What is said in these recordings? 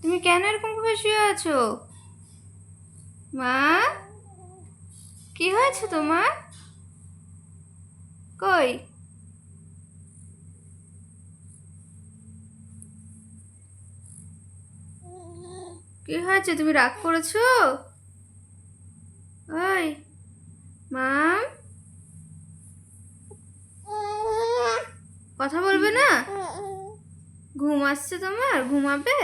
তুমি কেন এরকম করে শুয়ে আছো? মা, কি হয়েছে তোমার? কই? কি হয়েছে? তুমি রাগ করেছো? ওই মা, কথা বলবে না? ঘুম আসছে তোমার? ঘুমাবে?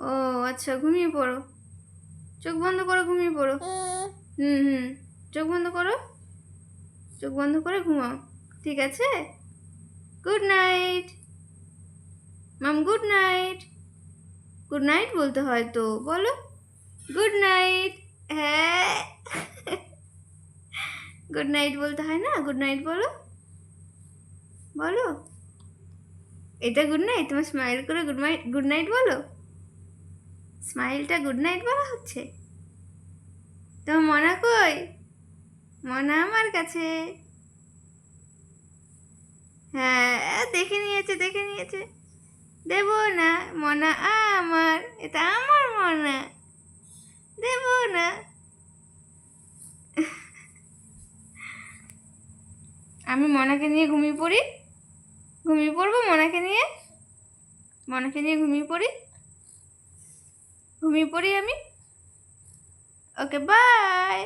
ও আচ্ছা, ঘুমিয়ে পড়ো। চোখ বন্ধ করো, ঘুমিয়ে পড়ো। হুম হুম, চোখ বন্ধ করো। চোখ বন্ধ করে ঘুমাও, ঠিক আছে? গুড নাইট মাম, গুড নাইট। গুড নাইট বলতে হয় তো, বলো গুড নাইট। হ্যাঁ, গুড নাইট বলতে হয় না? গুড নাইট বলো, বলো। এটা গুড নাইট? তোমার স্মাইল করে গুড নাইট বলো। স্মাইলটা গুড নাইট বলা হচ্ছে? তোমার মনা কই? মনা আমার কাছে। হ্যাঁ, দেখে নিয়েছে, দেখে নিয়েছে। দেব না। মনা আমার, এটা আমার মনা। দেব না। আমি মনাকে নিয়ে ঘুমিয়ে পড়ি। ঘুমিয়ে পড়বো মনাকে নিয়ে। মনাকে নিয়ে ঘুমিয়ে পড়ি। ঘুমিয়ে পড়ি আমি। ওকে, বাই।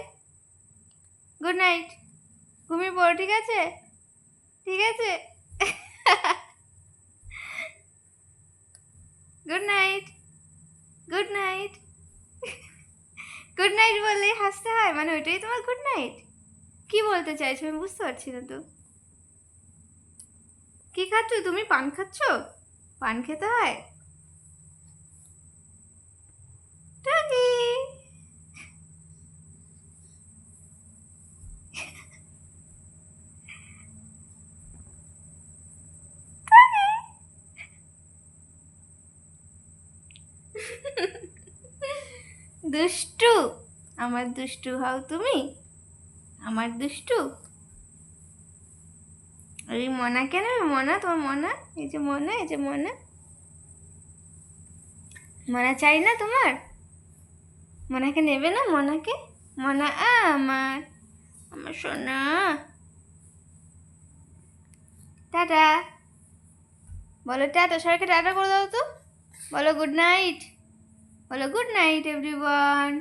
Good night. ঘুমিয়ে পড়ো, ঠিক আছে? ঠিক আছে। Good night. Good night. Good night বললেই হাসতে হয়, মানে ওইটাই তোমার গুড নাইট? কি বলতে চাইছো আমি বুঝতে পারছি না তো। কি খাচ্ছ তুমি? পান খাচ্ছ? পান খেতে হয়? টগি। দুষ্টু, আমার দুষ্টু হও তুমি। আমার দুষ্টু। এই মনা কেন? মনা, তোমার মনা, এই যে মনা, এই যে মনা। মনা চাই না তোমার? মনাকে নেবে না? মনাকে, মনা আমার, আমার সোনা। টাটা বলো, টাটা, সবাইকে টাটা করে দাও তো। বলো গুড নাইট। বলো গুড নাইট এভরিওয়ান।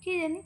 কি জানি।